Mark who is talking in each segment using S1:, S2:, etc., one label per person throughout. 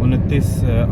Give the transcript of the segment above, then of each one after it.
S1: 29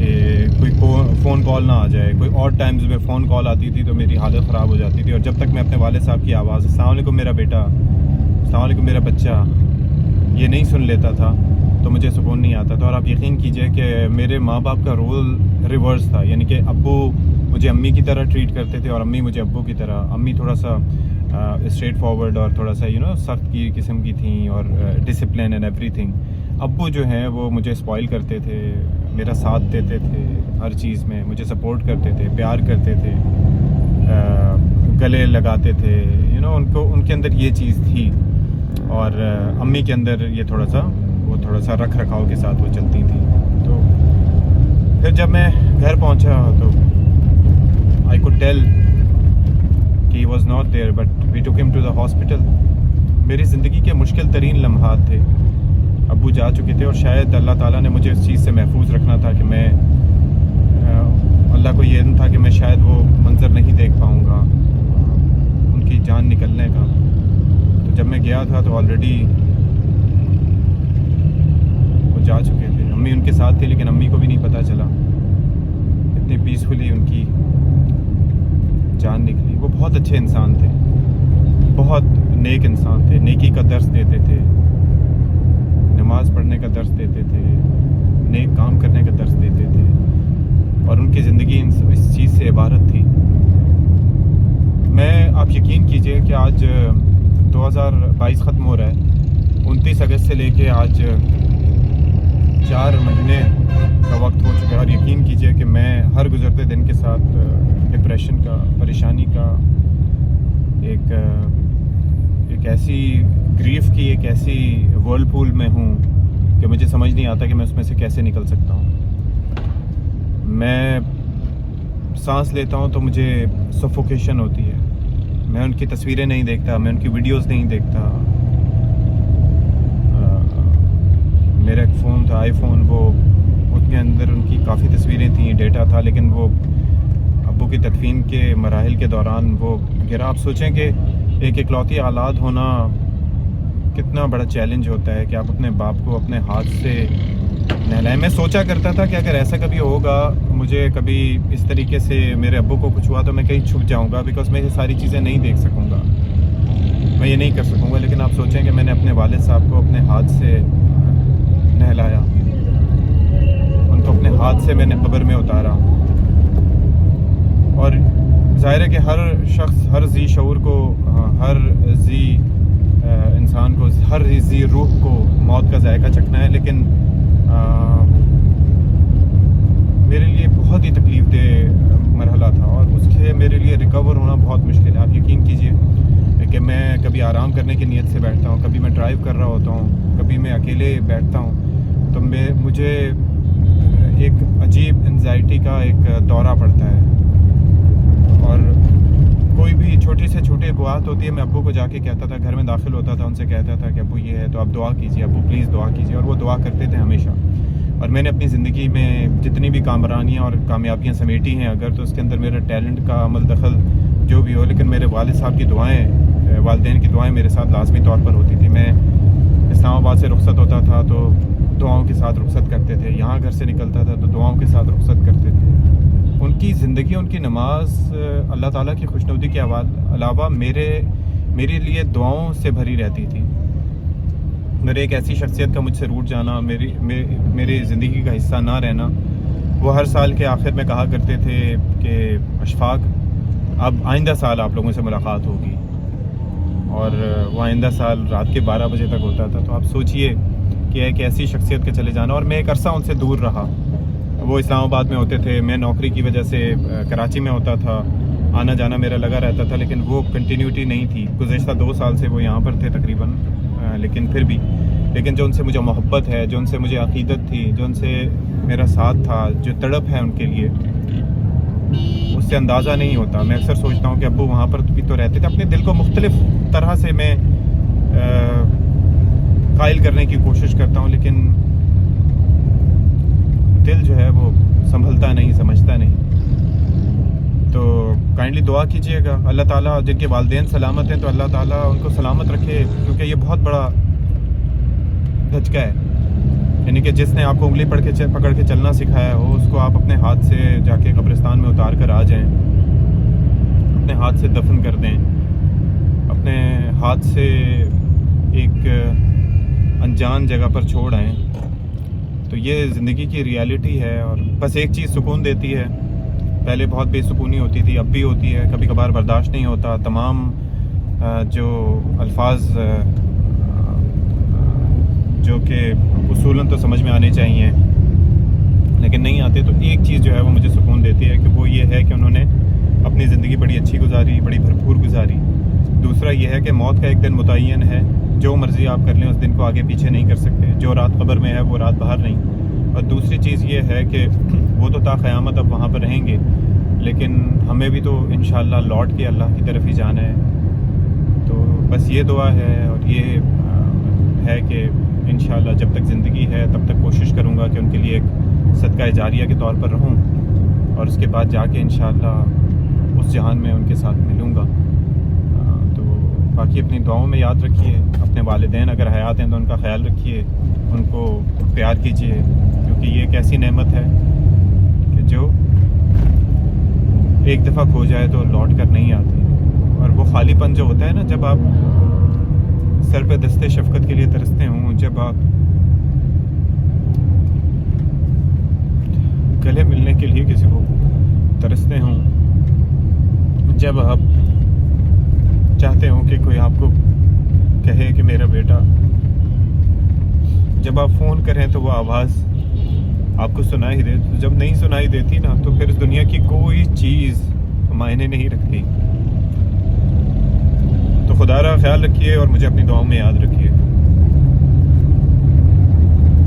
S1: کہ کوئی phone call نہ آ جائے. کوئی اور ٹائمز میں فون کال آتی تھی تو میری حالت خراب ہو جاتی تھی, اور جب تک میں اپنے والد صاحب کی آواز السلام علیکم میرا بیٹا, السلام علیکم میرا بچہ, یہ نہیں سن لیتا تھا تو مجھے سکون نہیں آتا تھا. اور آپ یقین کیجئے کہ میرے ماں باپ کا رول ریورس تھا, یعنی کہ ابو مجھے امی کی طرح ٹریٹ کرتے تھے اور امی مجھے ابو کی طرح. امی تھوڑا سا اسٹریٹ فارورڈ اور تھوڑا سا سخت کی قسم کی تھیں اور ڈسپلن اینڈ ایوری تھنگ. ابو جو ہیں وہ مجھے اسپوائل کرتے تھے, میرا ساتھ دیتے تھے ہر چیز میں, مجھے سپورٹ کرتے تھے, پیار کرتے تھے, گلے لگاتے تھے. ان کے اندر یہ چیز تھی, اور امی کے اندر یہ تھوڑا سا رکھ رکھاؤ کے ساتھ وہ چلتی تھی. تو پھر جب میں گھر پہنچا تو آئی کوڈ ٹیل کہ he was not there, but we talk ہم ٹو دا ہاسپٹل. میری زندگی کے مشکل ترین لمحات تھے, ابو جا چکے تھے, اور شاید اللہ تعالیٰ نے مجھے اس چیز سے محفوظ رکھنا تھا کہ میں اللہ کو یہ تھا کہ میں شاید وہ منظر نہیں دیکھ پاؤں گا ان کی جان نکلنے کا. تو جب میں گیا تھا تو آلریڈی وہ جا چکے تھے. امی ان کے ساتھ تھی لیکن امی کو بھی نہیں پتہ چلا, اتنی پیسفلی ان کی جان نکلی. وہ بہت اچھے انسان تھے, بہت نیک انسان تھے, نیکی کا درس دیتے تھے, نماز پڑھنے کا درس دیتے تھے, نیک کام کرنے کا درس دیتے تھے, اور ان کی زندگی اس چیز سے عبارت تھی. میں آپ یقین کیجئے کہ آج 2022 ختم ہو رہا ہے, 29 اگست سے لے کے آج 4 مہینے کا وقت ہو چکا ہے, اور یقین کیجئے کہ میں ہر گزرتے دن کے ساتھ ڈپریشن کا, پریشانی کا, ایک ایسی گریف کی ایک ایسی ورلپول میں ہوں کہ مجھے سمجھ نہیں آتا کہ میں اس میں سے کیسے نکل سکتا ہوں. میں سانس لیتا ہوں تو مجھے سفوکیشن ہوتی ہے. میں ان کی تصویریں نہیں دیکھتا, میں ان کی ویڈیوز نہیں دیکھتا. میرا ایک فون تھا, آئی فون, وہ اس کے اندر ان کی کافی تصویریں تھیں, ڈیٹا تھا, لیکن وہ ابو کی تدفین کے مراحل کے دوران وہ گرا. آپ سوچیں کہ ایک اکلوتی اولاد ہونا کتنا بڑا چیلنج ہوتا ہے کہ آپ اپنے باپ کو اپنے ہاتھ سے نہلائیں. میں سوچا کرتا تھا کہ اگر ایسا کبھی ہوگا, مجھے کبھی اس طریقے سے میرے ابو کو کچھ ہوا تو میں کہیں چھپ جاؤں گا, بیکاز میں یہ ساری چیزیں نہیں دیکھ سکوں گا, میں یہ نہیں کر سکوں گا. لیکن آپ سوچیں کہ میں نے اپنے والد صاحب کو اپنے ہاتھ سے نہلایا, ان کو اپنے ہاتھ سے میں نے قبر میں اتارا. اور ظاہر ہے کہ ہر شخص, ہر ذی شعور کو, ہر ذی انسان کو, ہر ذی روح کو موت کا ذائقہ چکھنا ہے, لیکن میرے لیے بہت ہی تکلیف دہ مرحلہ تھا, اور اس کے میرے لیے ریکور ہونا بہت مشکل ہے. آپ یقین کیجئے کہ میں کبھی آرام کرنے کی نیت سے بیٹھتا ہوں, کبھی میں ڈرائیو کر رہا ہوتا ہوں, کبھی میں اکیلے بیٹھتا ہوں, تو مجھے ایک عجیب انزائٹی کا ایک دورہ پڑتا ہے. اور کوئی بھی چھوٹی سے چھوٹی بات ہوتی ہے, میں ابو کو جا کے کہتا تھا, گھر میں داخل ہوتا تھا, ان سے کہتا تھا کہ ابو یہ ہے تو آپ دعا کیجئے, ابو پلیز دعا کیجئے, اور وہ دعا کرتے تھے ہمیشہ. اور میں نے اپنی زندگی میں جتنی بھی کامرانیاں اور کامیابیاں سمیٹی ہیں اگر, تو اس کے اندر میرا ٹیلنٹ کا عمل دخل جو بھی ہو, لیکن میرے والد صاحب کی دعائیں, والدین کی دعائیں میرے ساتھ لازمی طور پر ہوتی تھی. میں اسلام آباد سے رخصت ہوتا تھا تو دعاؤں کے ساتھ رخصت کرتے تھے, یہاں گھر سے نکلتا تھا تو دعاؤں کے ساتھ رخصت کرتے تھے. ان کی زندگی, ان کی نماز اللہ تعالیٰ کی خوشنودی کے علاوہ میرے لیے دعاؤں سے بھری رہتی تھی. میرے ایک ایسی شخصیت کا مجھ سے روٹ جانا, میری زندگی کا حصہ نہ رہنا. وہ ہر سال کے آخر میں کہا کرتے تھے کہ اشفاق, اب آئندہ سال آپ لوگوں سے ملاقات ہوگی, اور وہ آئندہ سال رات کے 12 بجے تک ہوتا تھا. تو آپ سوچئے کہ ایک ایسی شخصیت کا چلے جانا. اور میں ایک عرصہ ان سے دور رہا. وہ اسلام آباد میں ہوتے تھے, میں نوکری کی وجہ سے کراچی میں ہوتا تھا, آنا جانا میرا لگا رہتا تھا, لیکن وہ کنٹینیوٹی نہیں تھی. گزشتہ 2 سال سے وہ یہاں پر تھے تقریباً, لیکن پھر بھی جو ان سے مجھے محبت ہے, جو ان سے مجھے عقیدت تھی, جو ان سے میرا ساتھ تھا, جو تڑپ ہے ان کے لیے, اس سے اندازہ نہیں ہوتا. میں اکثر سوچتا ہوں کہ ابو وہاں پر بھی تو رہتے تھے. اپنے دل کو مختلف طرح سے میں قائل کرنے کی کوشش کرتا ہوں, لیکن دل جو ہے وہ سنبھلتا نہیں, سمجھتا نہیں. تو کائنڈلی دعا کیجئے گا. اللہ تعالیٰ جن کے والدین سلامت ہیں تو اللہ تعالیٰ ان کو سلامت رکھے, کیونکہ یہ بہت بڑا دھچکا ہے. یعنی کہ جس نے آپ کو انگلی پکڑ کے چلنا سکھایا ہو اس کو آپ اپنے ہاتھ سے جا کے قبرستان میں اتار کر آ جائیں، اپنے ہاتھ سے دفن کر دیں، اپنے ہاتھ سے ایک انجان جگہ پر چھوڑ آئیں، تو یہ زندگی کی ریالٹی ہے. اور بس ایک چیز سکون دیتی ہے، پہلے بہت بے سکونی ہوتی تھی، اب بھی ہوتی ہے، کبھی کبھار برداشت نہیں ہوتا، تمام جو الفاظ جو کہ اصولاً تو سمجھ میں آنے چاہیے لیکن نہیں آتے، تو ایک چیز جو ہے وہ مجھے سکون دیتی ہے کہ وہ یہ ہے کہ انہوں نے اپنی زندگی بڑی اچھی گزاری، بڑی بھرپور گزاری. دوسرا یہ ہے کہ موت کا ایک دن متعین ہے، جو مرضی آپ کر لیں اس دن کو آگے پیچھے نہیں کر سکتے، جو رات قبر میں ہے وہ رات باہر نہیں. اور دوسری چیز یہ ہے کہ وہ تو تا قیامت اب وہاں پر رہیں گے، لیکن ہمیں بھی تو انشاءاللہ لوٹ کے اللہ کی طرف ہی جانا ہے. تو بس یہ دعا ہے اور یہ ہے کہ انشاءاللہ جب تک زندگی ہے تب تک کوشش کروں گا کہ ان کے لیے ایک صدقہ جاریہ کے طور پر رہوں، اور اس کے بعد جا کے انشاءاللہ اس جہان میں ان کے ساتھ ملوں گا. تو باقی اپنی دعاؤں میں یاد رکھیے، اپنے والدین اگر حیات ہیں تو ان کا خیال رکھیے، ان کو پیار کیجیے، کیونکہ یہ ایک ایسی نعمت ہے کہ جو ایک دفعہ کھو جائے تو لوٹ کر نہیں آتی. اور وہ خالی پن جو ہوتا ہے نا، جب آپ سر پہ دستے شفقت کے لیے ترستے ہوں، جب آپ گلے ملنے کے لیے کسی کو ترستے ہوں، جب آپ چاہتے ہوں کہ کوئی آپ کو کہے کہ میرا بیٹا، جب آپ فون کریں تو وہ آواز آپ کو سنائی دے، جب نہیں سنائی دیتی نا تو پھر اس دنیا کی کوئی چیز معنی نہیں رکھتی. تو خدا را خیال رکھیے اور مجھے اپنی دعاؤں میں یاد رکھیے.